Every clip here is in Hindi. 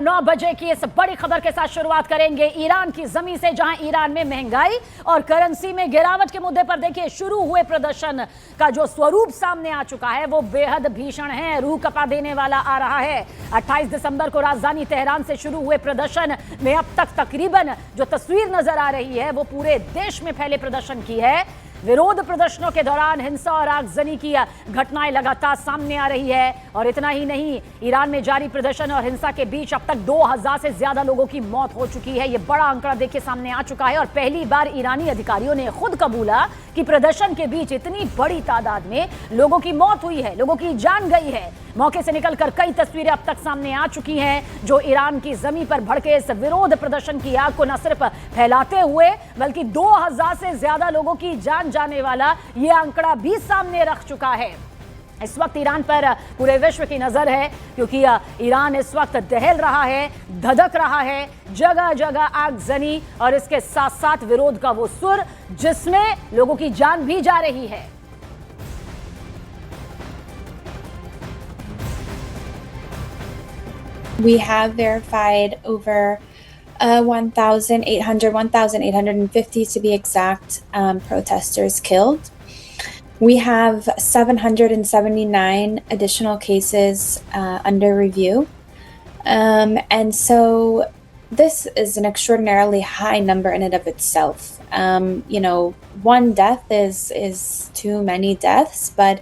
9 बजे की इस बड़ी खबर के साथ शुरुआत करेंगे ईरान की जमीन से, जहां ईरान में महंगाई और करेंसी में गिरावट के मुद्दे पर देखिए शुरू हुए प्रदर्शन का जो स्वरूप सामने आ चुका है वो बेहद भीषण है, रूह कपा देने वाला आ रहा है। 28 दिसंबर को राजधानी तेहरान से शुरू हुए प्रदर्शन में अब तक तकरीबन जो तस्वीर नजर आ रही है वो पूरे देश में फैले प्रदर्शन की है। विरोध प्रदर्शनों के दौरान हिंसा और आगजनी की घटनाएं लगातार सामने आ रही है। और इतना ही नहीं, ईरान में जारी प्रदर्शन और हिंसा के बीच अब तक 2000 से ज्यादा लोगों की मौत हो चुकी है। यह बड़ा आंकड़ा देखिए सामने आ चुका है और पहली बार ईरानी अधिकारियों ने खुद कबूला कि प्रदर्शन के बीच इतनी बड़ी तादाद में लोगों की मौत हुई है, लोगों की जान गई है। मौके से निकलकर कई तस्वीरें अब तक सामने आ चुकी हैं जो ईरान की जमीन पर भड़के इस विरोध प्रदर्शन की आग को न सिर्फ फैलाते हुए बल्कि 2000 से ज्यादा लोगों की जान जाने वाला यह आंकड़ा भी सामने रख चुका है। इस वक्त ईरान पर पूरे विश्व की नजर है क्योंकि ईरान इस वक्त दहल रहा है, धधक रहा है, जगह जगह आगजनी और इसके साथ साथ विरोध का वो सुर जिसमें लोगों की जान भी जा रही है। We have verified over 1,850 to be exact, protesters killed. We have 779 additional cases under review. And so this is an extraordinarily high number in and of itself. One death is too many deaths, but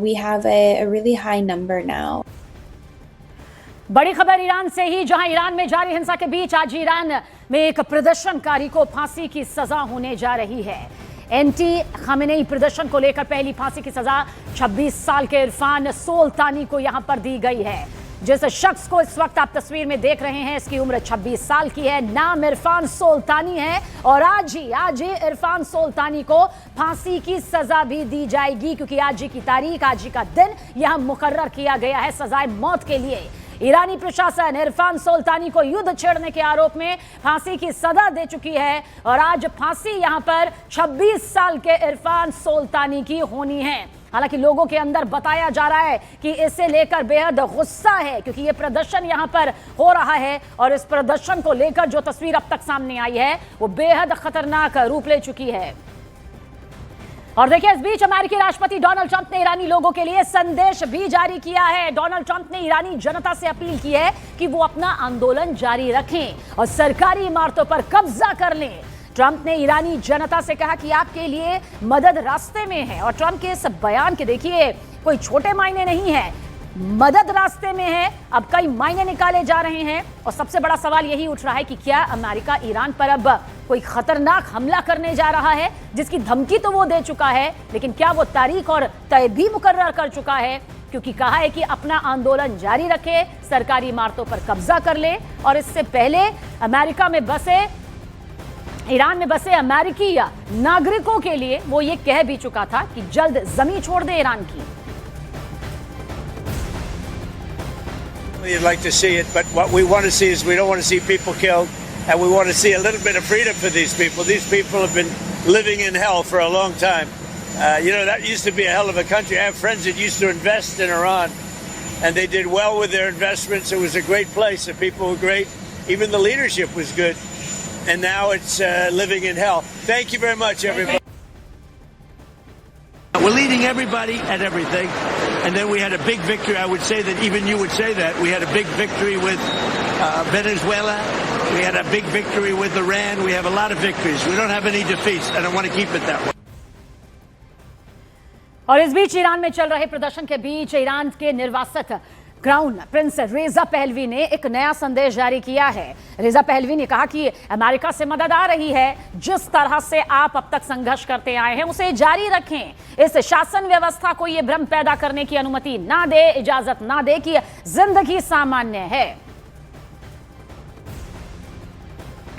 we have a really high number now. बड़ी खबर ईरान से ही, जहां ईरान में जारी हिंसा के बीच आज ईरान में एक प्रदर्शनकारी को फांसी की सजा होने जा रही है। एंटी खामेनेई प्रदर्शन को लेकर पहली फांसी की सजा 26 साल के इरफान सोल्तानी को यहां पर दी गई है। जिस शख्स को इस वक्त आप तस्वीर में देख रहे हैं इसकी उम्र 26 साल की है, नाम इरफान सोल्तानी है और आज ही इरफान सोल्तानी को फांसी की सजा भी दी जाएगी क्योंकि आज ही की तारीख, आज ही का दिन यहां मुकर्रर किया गया है सजाए मौत के लिए। ईरानी प्रशासन इरफान सोल्तानी को युद्ध छेड़ने के आरोप में फांसी की सजा दे चुकी है और आज फांसी यहां पर 26 साल के इरफान सोल्तानी की होनी है। हालांकि लोगों के अंदर बताया जा रहा है कि इसे लेकर बेहद गुस्सा है क्योंकि ये प्रदर्शन यहां पर हो रहा है और इस प्रदर्शन को लेकर जो तस्वीर अब तक सामने आई है वो बेहद खतरनाक रूप ले चुकी है। और देखिए इस बीच अमेरिकी राष्ट्रपति डोनाल्ड ट्रंप ने ईरानी लोगों के लिए संदेश भी जारी किया है। डोनाल्ड ट्रंप ने ईरानी जनता से अपील की है कि वो अपना आंदोलन जारी रखें और सरकारी इमारतों पर कब्जा कर लें। ट्रंप ने ईरानी जनता से कहा कि आपके लिए मदद रास्ते में है और ट्रंप के इस बयान के देखिए कोई छोटे मायने नहीं है, मदद रास्ते में है। अब कई मायने निकाले जा रहे हैं और सबसे बड़ा सवाल यही उठ रहा है कि क्या अमेरिका ईरान पर अब कोई खतरनाक हमला करने जा रहा है, जिसकी धमकी तो वो दे चुका है लेकिन क्या वो तारीख और तय भी मुकर्रर कर चुका है क्योंकि कहा है कि अपना आंदोलन जारी रखे, सरकारी इमारतों पर कब्जा कर ले। और इससे पहले ईरान में बसे अमेरिकी नागरिकों के लिए वो ये कह भी चुका था कि जल्द जमीन छोड़ दे ईरान की। You'd like to see it, but what we want to see is we don't want to see people killed, and we want to see a little bit of freedom for these people. These people have been living in hell for a long time. That used to be a hell of a country. I have friends that used to invest in Iran, and they did well with their investments. It was a great place. The people were great. Even the leadership was good. And now it's living in hell. Thank you very much, everybody. We're leading everybody at everything. And then we had a big victory. I would say that even you would say that. We had a big victory with Venezuela. We had a big victory with Iran. We have a lot of victories. We don't have any defeats, and I want to keep it that way. और इस बीच ईरान में चल रहे प्रदर्शन के बीच ईरान के निर्वासित क्राउन प्रिंस रेजा पहलवी ने एक नया संदेश जारी किया है। रेजा पहलवी ने कहा कि अमेरिका से मदद आ रही है, जिस तरह से आप अब तक संघर्ष करते आए हैं उसे जारी रखें। इस शासन व्यवस्था को यह भ्रम पैदा करने की अनुमति ना दे, इजाजत ना दे कि जिंदगी सामान्य है।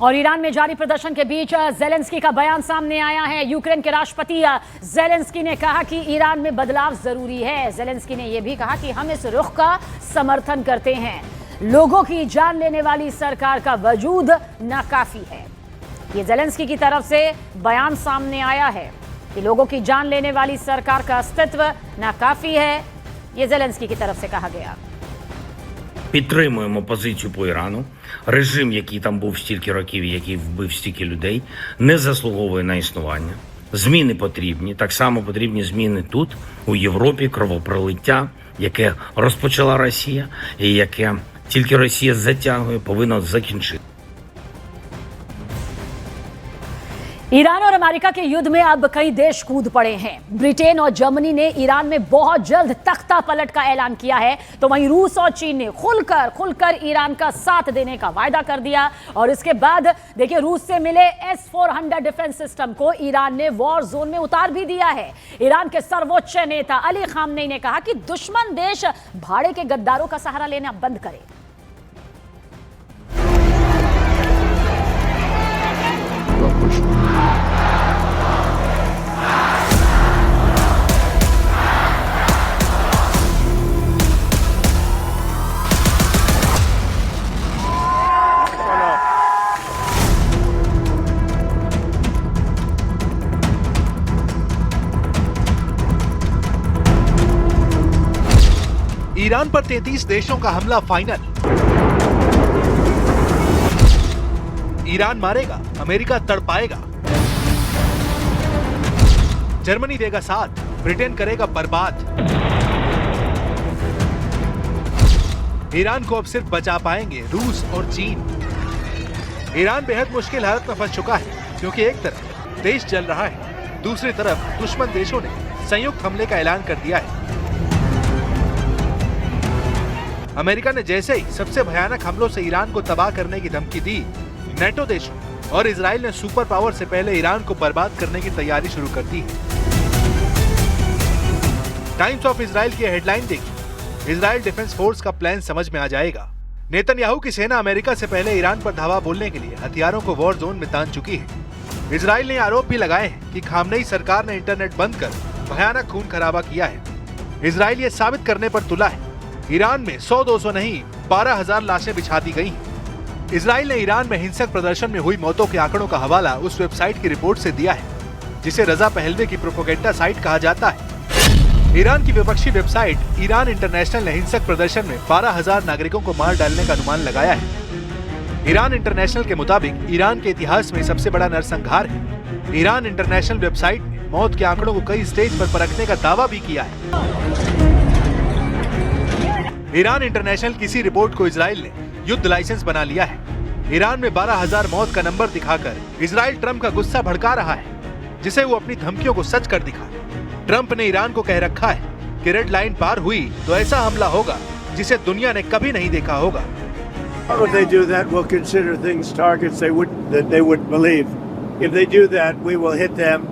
और ईरान में जारी प्रदर्शन के बीच ज़ेलेंस्की का बयान सामने आया है। यूक्रेन के राष्ट्रपति ज़ेलेंस्की ने कहा कि ईरान में बदलाव जरूरी है। ज़ेलेंस्की ने यह भी कहा कि हम इस रुख का समर्थन करते हैं। लोगों की जान लेने वाली सरकार का वजूद नाकाफी है। ये ज़ेलेंस्की की तरफ से बयान सामने आया है कि लोगों की जान लेने वाली सरकार का अस्तित्व नाकाफी है। ये ज़ेलेंस्की की तरफ से कहा गया। Підтримуємо позицію по Ірану. Режим, який там був стільки років, який вбив стільки людей, не заслуговує на існування. Зміни потрібні. Так само потрібні зміни тут, у Європі, кровопролиття, яке розпочала Росія, і яке тільки Росія затягує, повинно закінчити. ईरान और अमेरिका के युद्ध में अब कई देश कूद पड़े हैं। ब्रिटेन और जर्मनी ने ईरान में बहुत जल्द तख्ता पलट का ऐलान किया है, तो वहीं रूस और चीन ने खुलकर ईरान का साथ देने का वायदा कर दिया। और इसके बाद देखिए, रूस से मिले S-400 डिफेंस सिस्टम को ईरान ने वॉर जोन में उतार भी दिया है। ईरान के सर्वोच्च नेता अली खामनेई ने कहा कि दुश्मन देश भाड़े के गद्दारों का सहारा लेना बंद करे। ईरान पर 33 देशों का हमला फाइनल। ईरान मारेगा, अमेरिका तड़पाएगा। जर्मनी देगा साथ, ब्रिटेन करेगा बर्बाद। ईरान को अब सिर्फ बचा पाएंगे रूस और चीन। ईरान बेहद मुश्किल हालत में फंस चुका है, क्योंकि एक तरफ देश जल रहा है, दूसरी तरफ दुश्मन देशों ने संयुक्त हमले का ऐलान कर दिया है। अमेरिका ने जैसे ही सबसे भयानक हमलों से ईरान को तबाह करने की धमकी दी, नेटो देशों और इजराइल ने सुपर पावर से पहले ईरान को बर्बाद करने की तैयारी शुरू कर दी है। टाइम्स ऑफ इजराइल की हेडलाइन देखी, इजराइल डिफेंस फोर्स का प्लान समझ में आ जाएगा। नेतन्याहू की सेना अमेरिका से पहले ईरान पर धावा बोलने के लिए हथियारों को वॉर जोन में तान चुकी है। इजराइल ने आरोप भी लगाए हैं कि खामनेई सरकार ने इंटरनेट बंद कर भयानक खून खराबा किया है। इजराइल ये साबित करने पर तुला है। ईरान में 100-200 नहीं 12,000 लाशें बिछा दी गई हैं। इजराइल ने ईरान में हिंसक प्रदर्शन में हुई मौतों के आंकड़ों का हवाला उस वेबसाइट की रिपोर्ट से दिया है, जिसे रजा पहलवी की प्रोपेगेंडा साइट कहा जाता है। ईरान की विपक्षी वेबसाइट ईरान इंटरनेशनल ने हिंसक प्रदर्शन में 12,000 नागरिकों को मार डालने का अनुमान लगाया है। ईरान इंटरनेशनल के मुताबिक ईरान के इतिहास में सबसे बड़ा नरसंहार है। ईरान इंटरनेशनल वेबसाइट ने मौत के आंकड़ों को कई स्टेज पर परखने का दावा भी किया है। ईरान इंटरनेशनल की इसी रिपोर्ट को इजराइल ने युद्ध लाइसेंस बना लिया है। ईरान में 12,000 मौत का नंबर दिखाकर इजराइल ट्रंप का गुस्सा भड़का रहा है, जिसे वो अपनी धमकियों को सच कर दिखा। ट्रंप ने ईरान को कह रखा है कि रेड लाइन पार हुई तो ऐसा हमला होगा जिसे दुनिया ने कभी नहीं देखा होगा। If they do that, we'll consider things targets they would believe. If they do that, we will hit them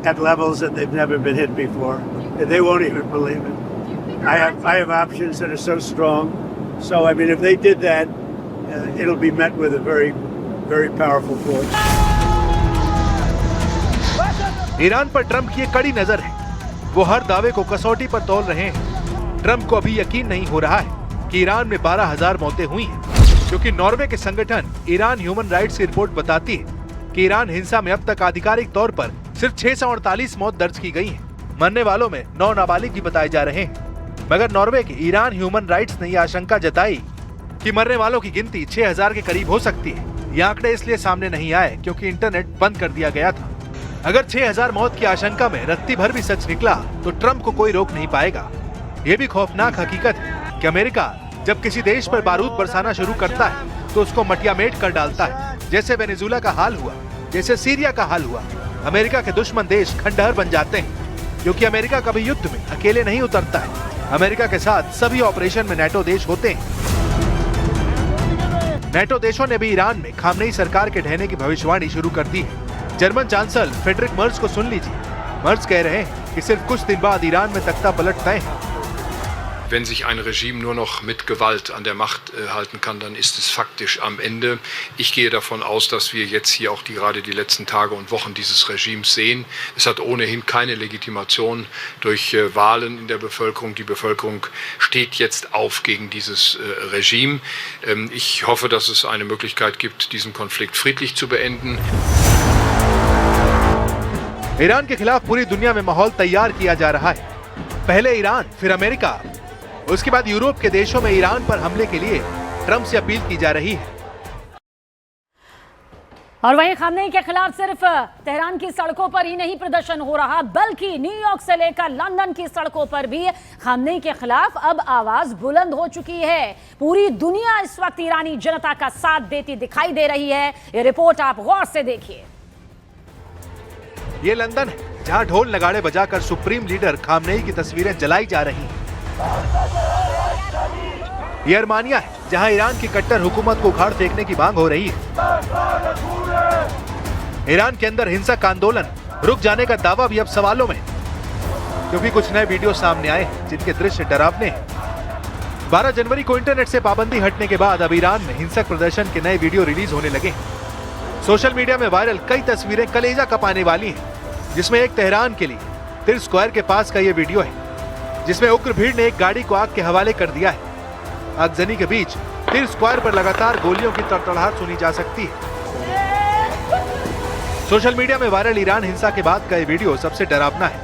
at levels that they've never been hit before. They won't even believe it. I have options that are so strong. So I mean, if they did that, it'll be met with a very, very powerful force. Iran पर ट्रंप की एक कड़ी नजर है। वो हर दावे को कसौटी पर तौल रहे हैं। ट्रंप को अभी यकीन नहीं हो रहा है कि ईरान में 12,000 मौतें हुई हैं, क्योंकि नॉर्वे के संगठन ईरान ह्यूमन राइट्स की रिपोर्ट बताती है कि ईरान हिंसा में अब तक आधिकारिक तौर पर सिर्फ 648 मौत दर्ज की गई है। मरने वालों में 9 नाबालिग भी बताए जा रहे हैं। मगर नॉर्वे के ईरान ह्यूमन राइट्स ने यह आशंका जताई कि मरने वालों की गिनती 6,000 के करीब हो सकती है। ये आंकड़े इसलिए सामने नहीं आए क्योंकि इंटरनेट बंद कर दिया गया था। अगर 6,000 मौत की आशंका में रत्ती भर भी सच निकला तो ट्रंप को कोई रोक नहीं पाएगा। ये भी खौफनाक हकीकत है कि अमेरिका जब किसी देश पर बारूद बरसाना शुरू करता है तो उसको मटियामेट कर डालता है, जैसे वेनेजुला का हाल हुआ, जैसे सीरिया का हाल हुआ। अमेरिका के दुश्मन देश खंडहर बन जाते हैं, क्योंकि अमेरिका कभी युद्ध में अकेले नहीं उतरता है। अमेरिका के साथ सभी ऑपरेशन में नेटो देश होते हैं। नेटो देशों ने भी ईरान में खामनेई सरकार के ढहने की भविष्यवाणी शुरू कर दी है। जर्मन चांसलर फ्रेडरिक मर्ज को सुन लीजिए। मर्ज कह रहे हैं कि सिर्फ कुछ दिन बाद ईरान में तख्ता पलट तय है। Wenn sich ein Regime nur noch mit Gewalt an der Macht halten kann, dann ist es faktisch am Ende. Ich gehe davon aus, dass wir jetzt hier auch gerade die letzten Tage und Wochen dieses Regimes sehen. Es hat ohnehin keine Legitimation durch Wahlen in der Bevölkerung. Die Bevölkerung steht jetzt auf gegen dieses Regime. Ich hoffe, dass es eine Möglichkeit gibt, diesen Konflikt friedlich zu beenden. Iran के खिलाफ पूरी दुनिया में माहौल तैयार किया जा रहा है। पहले ईरान, फिर अमेरिका, उसके बाद यूरोप के देशों में ईरान पर हमले के लिए ट्रंप से अपील की जा रही है। और वहीं खामनेई के खिलाफ सिर्फ तेहरान की सड़कों पर ही नहीं प्रदर्शन हो रहा, बल्कि न्यूयॉर्क से लेकर लंदन की सड़कों पर भी खामनेई के खिलाफ अब आवाज बुलंद हो चुकी है। पूरी दुनिया इस वक्त ईरानी जनता का साथ देती दिखाई दे रही है। ये रिपोर्ट आप गौर से देखिए। ये लंदन है, जहां ढोल नगाड़े बजाकर सुप्रीम लीडर खामनेई की तस्वीरें जलाई जा रही हैं। ये अर्मानिया है, जहां ईरान की कट्टर हुकूमत को उखाड़ फेंकने की मांग हो रही है। ईरान के अंदर हिंसक आंदोलन रुक जाने का दावा भी अब सवालों में, क्योंकि कुछ नए वीडियो सामने आए हैं जिनके दृश्य डरावने हैं। 12 जनवरी को इंटरनेट से पाबंदी हटने के बाद अब ईरान में हिंसक प्रदर्शन के नए वीडियो रिलीज होने लगे हैं। सोशल मीडिया में वायरल कई तस्वीरें कलेजा कपाने वाली हैं, जिसमें एक तेहरान के लिए तिर स्क्वायर के पास का ये वीडियो है, जिसमें उग्र भीड़ ने एक गाड़ी को आग के हवाले कर दिया है। आगजनी के बीच तिर स्क्वायर पर लगातार गोलियों की तड़तड़ाहट सुनी जा सकती है। सोशल मीडिया में वायरल ईरान हिंसा के बाद का ये वीडियो सबसे डरावना है।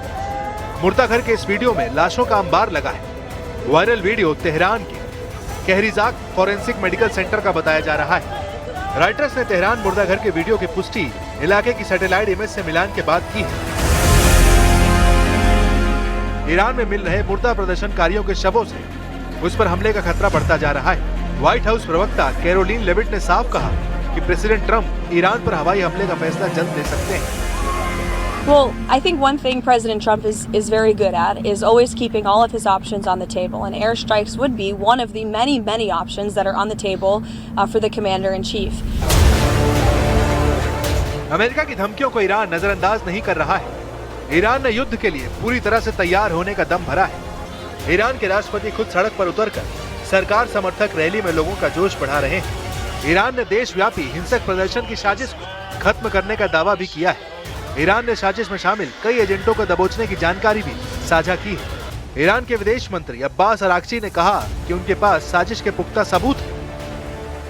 मुर्दाघर के इस वीडियो में लाशों का अंबार लगा है। वायरल वीडियो तेहरान के कहरीजाक फॉरेंसिक मेडिकल सेंटर का बताया जा रहा है। रॉयटर्स ने तेहरान मुर्दाघर के वीडियो की पुष्टि इलाके की सैटेलाइट इमेज से मिलान के बाद की है। ईरान में मिल रहे मुर्दा प्रदर्शनकारियों के शवों से उस पर हमले का खतरा बढ़ता जा रहा है। व्हाइट हाउस प्रवक्ता कैरोलिन लेविट ने साफ कहा कि प्रेसिडेंट ट्रंप ईरान पर हवाई हमले का फैसला जल्द ले सकते हैं। Well, I think one thing President Trump is very good at is always keeping all of his options on the table, and airstrikes would be one of the many options that are on the table for the commander-in-chief. America की धमकियों को ईरान नजरअंदाज नहीं कर रहा है। ईरान ने युद्ध के लिए पूरी तरह से तैयार होने का दम भरा है। ईरान के राष्ट्रपति खुद सड़क पर उतरकर सरकार समर्थक रैली में लोगों का जोश बढ़ा रहे हैं। ईरान ने देशव्यापी हिंसक प्रदर्शन की साजिश को खत्म करने का दावा भी किया है। ईरान ने साजिश में शामिल कई एजेंटों को दबोचने की जानकारी भी साझा की है। ईरान के विदेश मंत्री अब्बास अराक्ची ने कहा कि उनके पास साजिश के पुख्ता सबूत हैं।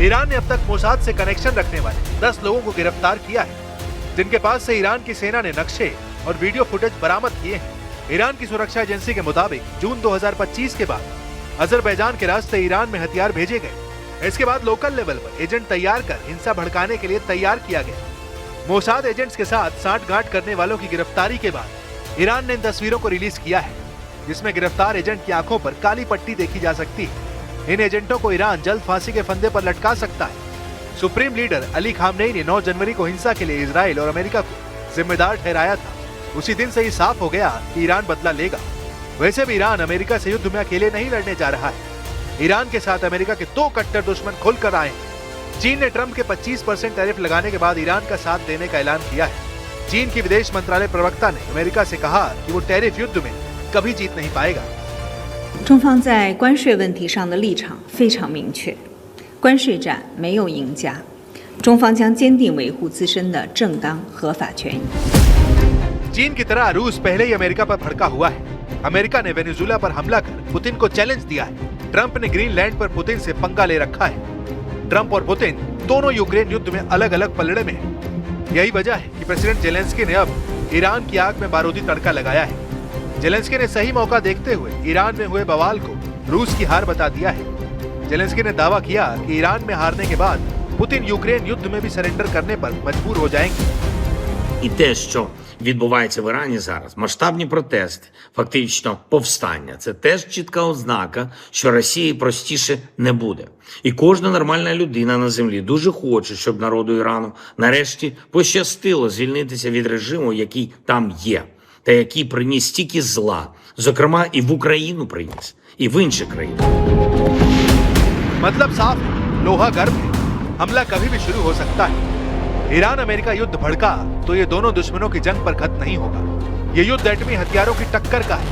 ईरान ने अब तक मोसाद से कनेक्शन रखने वाले 10 लोगों को गिरफ्तार किया है, जिनके पास से ईरान की सेना ने नक्शे और वीडियो फुटेज बरामद किए हैं। ईरान की सुरक्षा एजेंसी के मुताबिक जून 2025 के बाद अजरबैजान के रास्ते ईरान में हथियार भेजे गए। इसके बाद लोकल लेवल पर एजेंट तैयार कर हिंसा भड़काने के लिए तैयार किया गया। मोसाद एजेंट्स के साथ साठगांठ करने वालों की गिरफ्तारी के बाद ईरान ने इन तस्वीरों को रिलीज किया है, जिसमें गिरफ्तार एजेंट की आंखों पर काली पट्टी देखी जा सकती है। इन एजेंटों को ईरान जल्द फांसी के फंदे पर लटका सकता है। सुप्रीम लीडर अली खामनेई ने 9 जनवरी को हिंसा के लिए इजराइल और अमेरिका को जिम्मेदार ठहराया था। उसी दिन से ही साफ हो गया कि ईरान बदला लेगा। वैसे भी ईरान अमेरिका से युद्ध में अकेले नहीं लड़ने जा रहा है। ईरान के साथ अमेरिका के 2 कट्टर दुश्मन खुलकर आए हैं। चीन ने ट्रंप के 25% टैरिफ लगाने के बाद ईरान का साथ देने का ऐलान किया है। चीन की विदेश मंत्रालय प्रवक्ता ने अमेरिका से कहा कि वो टैरिफ युद्ध में कभी जीत नहीं पाएगा। 中方在关税问题上的立场非常明确，关税战没有赢家，中方将坚定维护自身的正当合法权益。 चीन की तरह रूस पहले ही अमेरिका पर भड़का हुआ है। अमेरिका ने वेनेजुएला पर हमला कर पुतिन को चैलेंज दिया है। ट्रंप ने ग्रीनलैंड पर पुतिन से पंगा ले रखा है। ट्रंप और पुतिन दोनों यूक्रेन युद्ध में अलग अलग पलड़े में हैं। यही वजह है कि प्रेसिडेंट जेलेंस्की ने अब ईरान की आग में बारूदी तड़का लगाया है। जेलेंस्की ने सही मौका देखते हुए ईरान में हुए बवाल को रूस की हार बता दिया है। जेलेंस्की ने दावा किया कि ईरान में हारने के बाद पुतिन यूक्रेन युद्ध में भी सरेंडर करने पर मजबूर हो जाएंगे। І те, що відбувається в Ірані зараз, масштабні протести, фактично повстання, це теж чітка ознака, що Росії простіше не буде. І кожна нормальна людина на землі дуже хоче, щоб народу Ірану нарешті пощастило звільнитися від режиму, який там є, та який приніс стільки зла, зокрема і в Україну приніс, і в інші країни. मतलब साफ है, लोहा गर्म है, हमला कभी भी शुरू हो सकता है। ईरान अमेरिका युद्ध भड़का तो ये दोनों दुश्मनों की जंग पर खत्म नहीं होगा। ये युद्ध एटमी हथियारों की टक्कर का है,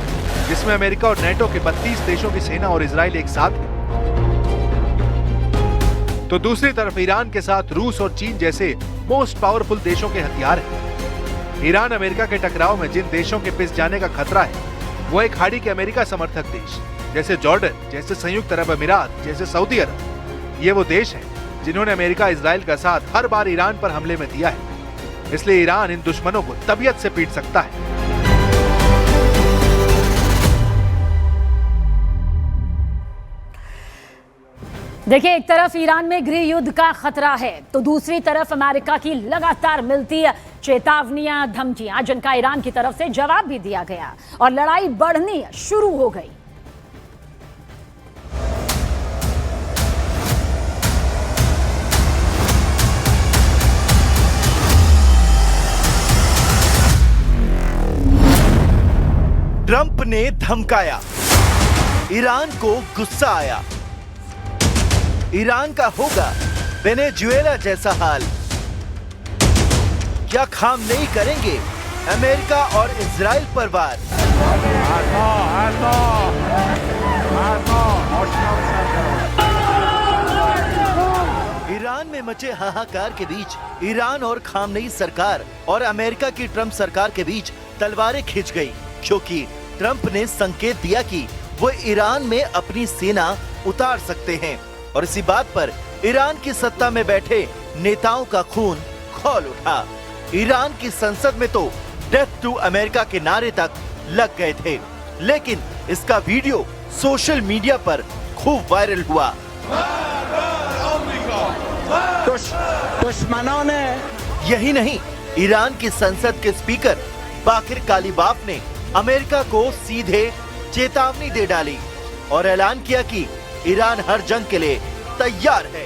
जिसमें अमेरिका और नेटो के 32 देशों की सेना और इजराइल एक साथ है। तो दूसरी तरफ ईरान के साथ रूस और चीन जैसे मोस्ट पावरफुल देशों के हथियार हैं। ईरान अमेरिका के टकराव में जिन देशों के पिस जाने का खतरा है, वो एक खाड़ी के अमेरिका समर्थक देश जैसे जॉर्डन, जैसे संयुक्त अरब अमीरात, जैसे सऊदी अरब। ये वो देश हैं जिन्होंने अमेरिका इजराइल का साथ हर बार ईरान पर हमले में दिया है। इसलिए ईरान इन दुश्मनों को तबीयत से पीट सकता है। देखिए, एक तरफ ईरान में गृह युद्ध का खतरा है तो दूसरी तरफ अमेरिका की लगातार मिलती चेतावनियां, धमकियां, जिनका ईरान की तरफ से जवाब भी दिया गया और लड़ाई बढ़नी शुरू हो गई। ट्रंप ने धमकाया, ईरान को गुस्सा आया। ईरान का होगा वेनेजुएला जैसा हाल। क्या खाम नहीं करेंगे अमेरिका और इजराइल पर वार? ईरान में मचे हाहाकार के बीच ईरान और खामनेई सरकार और अमेरिका की ट्रंप सरकार के बीच तलवारें खिंच गई, क्योंकि ट्रंप ने संकेत दिया कि वो ईरान में अपनी सेना उतार सकते हैं और इसी बात पर ईरान की सत्ता में बैठे नेताओं का खून खौल उठा। ईरान की संसद में तो डेथ टू अमेरिका के नारे तक लग गए थे, लेकिन इसका वीडियो सोशल मीडिया पर खूब वायरल हुआ। दुश्मनों ने यही नहीं, ईरान की संसद के स्पीकर बाकिर कालीबाफ ने अमेरिका को सीधे चेतावनी दे डाली और ऐलान किया कि ईरान हर जंग के लिए तैयार है।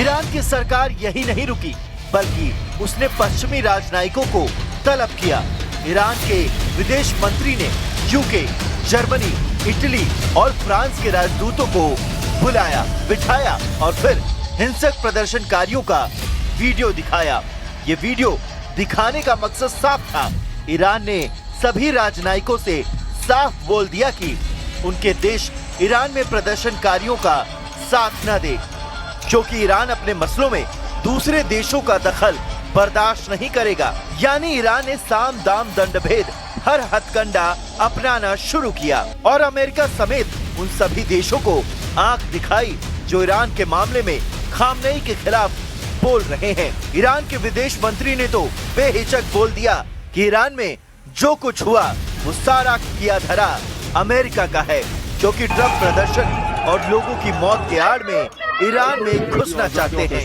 ईरान की सरकार यही नहीं रुकी, बल्कि उसने पश्चिमी राजनयिकों को तलब किया। ईरान के विदेश मंत्री ने यूके, जर्मनी, इटली और फ्रांस के राजदूतों को बुलाया, बिठाया और फिर हिंसक प्रदर्शनकारियों का वीडियो दिखाया। ये वीडियो दिखाने का मकसद साफ था। ईरान ने सभी राजनयिकों से साफ बोल दिया कि उनके देश ईरान में प्रदर्शनकारियों का साथ न दे, क्योंकि ईरान अपने मसलों में दूसरे देशों का दखल बर्दाश्त नहीं करेगा। यानी ईरान ने साम दाम दंड भेद हर हथकंडा अपनाना शुरू किया और अमेरिका समेत उन सभी देशों को आंख दिखाई जो ईरान के मामले में खामनेई के खिलाफ बोल रहे हैं। ईरान के विदेश मंत्री ने तो बेहिचक बोल दिया कि ईरान में जो कुछ हुआ वो सारा किया धरा अमेरिका का है, क्योंकि ट्रंप प्रदर्शन और लोगों की मौत के आड़ में ईरान में घुसना चाहते हैं।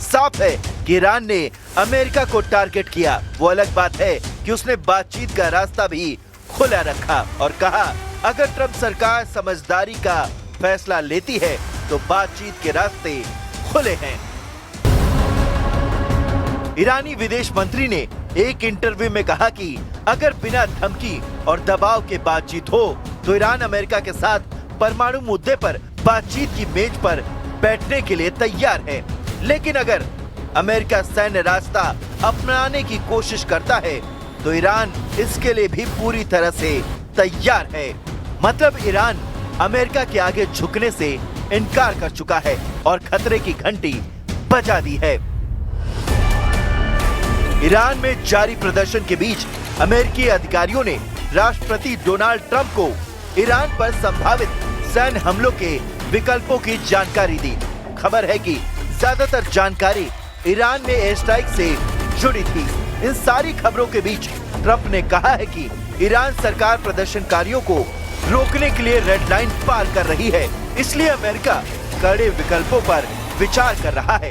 साफ है कि ईरान ने अमेरिका को टारगेट किया। वो अलग बात है कि उसने बातचीत का रास्ता भी खुला रखा और कहा अगर ट्रंप सरकार समझदारी का फैसला लेती है तो बातचीत के रास्ते खुले हैं। ईरानी विदेश मंत्री ने एक इंटरव्यू में कहा कि अगर बिना धमकी और दबाव के बातचीत हो तो ईरान अमेरिका के साथ परमाणु मुद्दे पर बातचीत की मेज पर बैठने के लिए तैयार है, लेकिन अगर अमेरिका सैन्य रास्ता अपनाने की कोशिश करता है तो ईरान इसके लिए भी पूरी तरह से तैयार है। मतलब ईरान अमेरिका के आगे झुकने से इनकार कर चुका है और खतरे की घंटी बजा दी है। ईरान में जारी प्रदर्शन के बीच अमेरिकी अधिकारियों ने राष्ट्रपति डोनाल्ड ट्रंप को ईरान पर संभावित सैन्य हमलों के विकल्पों की जानकारी दी। खबर है कि ज्यादातर जानकारी ईरान में एयर स्ट्राइक से जुड़ी थी। इन सारी खबरों के बीच ट्रंप ने कहा है कि ईरान सरकार प्रदर्शनकारियों को रोकने के लिए रेड लाइन पार कर रही है, इसलिए अमेरिका कड़े विकल्पों पर विचार कर रहा है।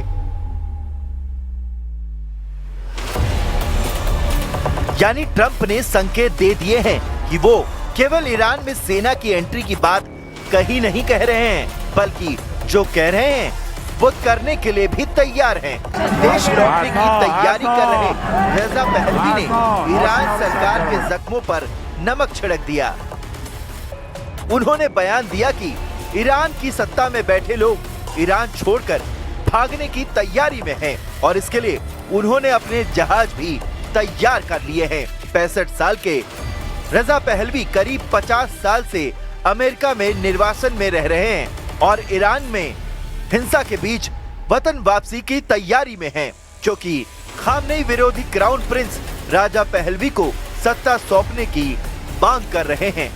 यानी ट्रंप ने संकेत दे दिए हैं कि वो केवल ईरान में सेना की एंट्री की बात कहीं नहीं कह रहे हैं, बल्कि जो कह रहे हैं वो करने के लिए भी तैयार हैं। देश लौटने की तैयारी कर रहे रजा पहलवी ने ईरान सरकार के जख्मों पर नमक छिड़क दिया। उन्होंने बयान दिया कि ईरान की सत्ता में बैठे लोग ईरान छोड़कर भागने की तैयारी में हैं और इसके लिए उन्होंने अपने जहाज भी तैयार कर लिए हैं। 65 साल के रजा पहलवी करीब 50 साल से अमेरिका में निर्वासन में रह रहे हैं और ईरान में हिंसा के बीच वतन वापसी की तैयारी में हैं, क्योंकि खामनेई विरोधी क्राउन प्रिंस राजा पहलवी को सत्ता सौंपने की मांग कर रहे हैं।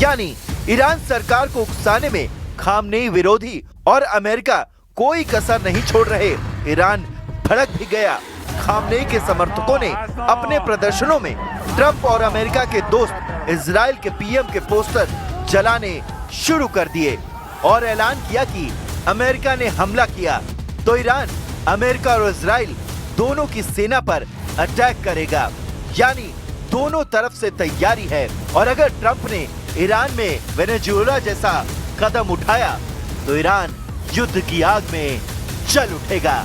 यानी ईरान सरकार को उकसाने में खामनेई विरोधी और अमेरिका कोई कसर नहीं छोड़ रहे। ईरान भड़क भी गया। खामनेई के समर्थकों ने अपने प्रदर्शनों में ट्रंप और अमेरिका के दोस्त इजराइल के पीएम के पोस्टर जलाने शुरू कर दिए और ऐलान किया कि अमेरिका ने हमला किया तो ईरान अमेरिका और इजराइल दोनों की सेना पर अटैक करेगा। यानी दोनों तरफ से तैयारी है और अगर ट्रंप ने ईरान में वेनेजुएला जैसा कदम उठाया तो ईरान युद्ध की आग में जल उठेगा।